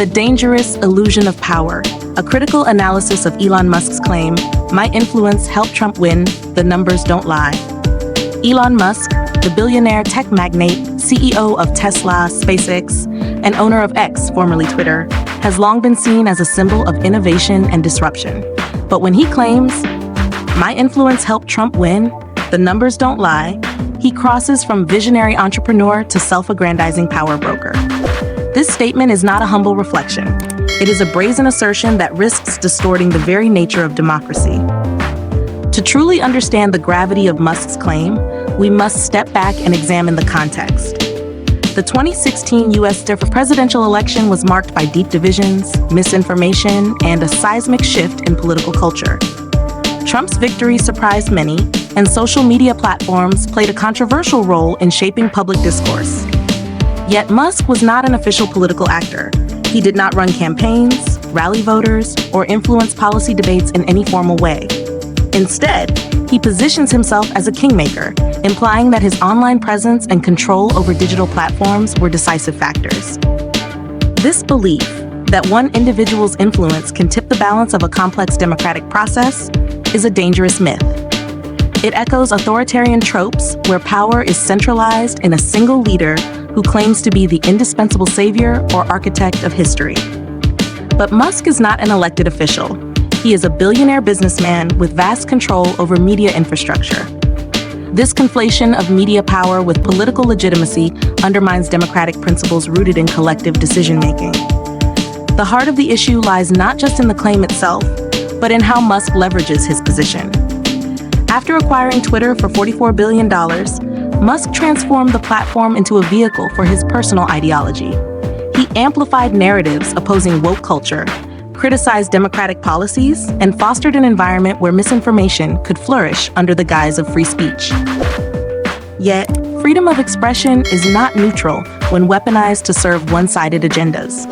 The dangerous illusion of power, a critical analysis of Elon Musk's claim, "My influence helped Trump win, the numbers don't lie." Elon Musk, the billionaire tech magnate, CEO of Tesla, SpaceX, and owner of X, formerly Twitter, has long been seen as a symbol of innovation and disruption. But when he claims, "My influence helped Trump win, the numbers don't lie," he crosses from visionary entrepreneur to self-aggrandizing power broker. This statement is not a humble reflection. It is a brazen assertion that risks distorting the very nature of democracy. To truly understand the gravity of Musk's claim, we must step back and examine the context. The 2016 U.S. presidential election was marked by deep divisions, misinformation, and a seismic shift in political culture. Trump's victory surprised many, and social media platforms played a controversial role in shaping public discourse. Yet Musk was not an official political actor. He did not run campaigns, rally voters, or influence policy debates in any formal way. Instead, he positions himself as a kingmaker, implying that his online presence and control over digital platforms were decisive factors. This belief that one individual's influence can tip the balance of a complex democratic process is a dangerous myth. It echoes authoritarian tropes where power is centralized in a single leader who claims to be the indispensable savior or architect of history. But Musk is not an elected official. He is a billionaire businessman with vast control over media infrastructure. This conflation of media power with political legitimacy undermines democratic principles rooted in collective decision-making. The heart of the issue lies not just in the claim itself, but in how Musk leverages his position. After acquiring Twitter for $44 billion, Musk transformed the platform into a vehicle for his personal ideology. He amplified narratives opposing woke culture, criticized democratic policies, and fostered an environment where misinformation could flourish under the guise of free speech. Yet, freedom of expression is not neutral when weaponized to serve one-sided agendas.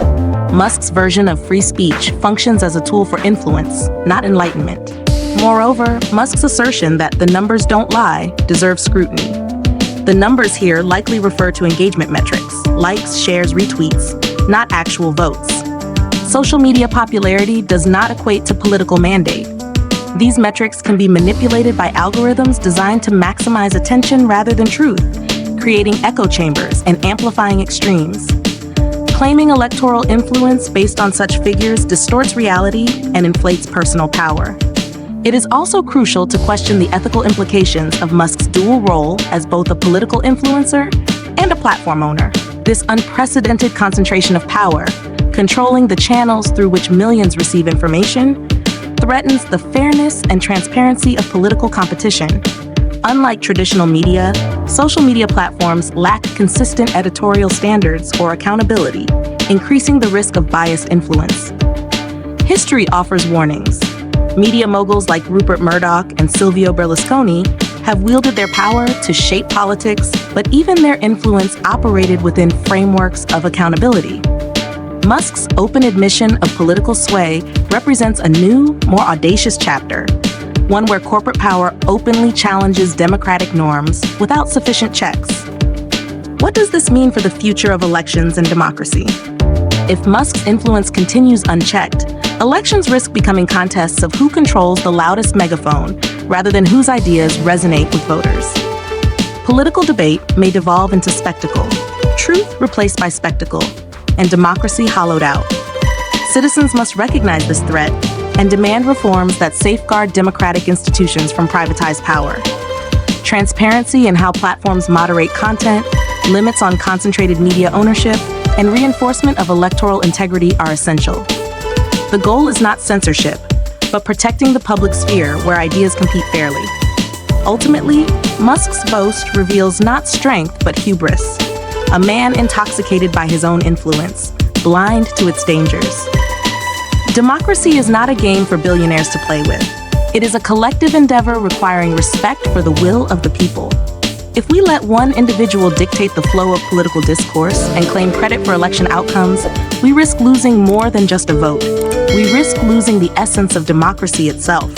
Musk's version of free speech functions as a tool for influence, not enlightenment. Moreover, Musk's assertion that the numbers don't lie deserves scrutiny. The numbers here likely refer to engagement metrics, likes, shares, retweets, not actual votes. Social media popularity does not equate to political mandate. These metrics can be manipulated by algorithms designed to maximize attention rather than truth, creating echo chambers and amplifying extremes. Claiming electoral influence based on such figures distorts reality and inflates personal power. It is also crucial to question the ethical implications of Musk's dual role as both a political influencer and a platform owner. This unprecedented concentration of power, controlling the channels through which millions receive information, threatens the fairness and transparency of political competition. Unlike traditional media, social media platforms lack consistent editorial standards or accountability, increasing the risk of biased influence. History offers warnings. Media moguls like Rupert Murdoch and Silvio Berlusconi have wielded their power to shape politics, but even their influence operated within frameworks of accountability. Musk's open admission of political sway represents a new, more audacious chapter, one where corporate power openly challenges democratic norms without sufficient checks. What does this mean for the future of elections and democracy? If Musk's influence continues unchecked, elections risk becoming contests of who controls the loudest megaphone rather than whose ideas resonate with voters. Political debate may devolve into spectacle, truth replaced by spectacle, and democracy hollowed out. Citizens must recognize this threat and demand reforms that safeguard democratic institutions from privatized power. Transparency in how platforms moderate content, limits on concentrated media ownership, and reinforcement of electoral integrity are essential. The goal is not censorship, but protecting the public sphere where ideas compete fairly. Ultimately, Musk's boast reveals not strength but hubris, a man intoxicated by his own influence, blind to its dangers. Democracy is not a game for billionaires to play with. It is a collective endeavor requiring respect for the will of the people. If we let one individual dictate the flow of political discourse and claim credit for election outcomes, we risk losing more than just a vote. We risk losing the essence of democracy itself.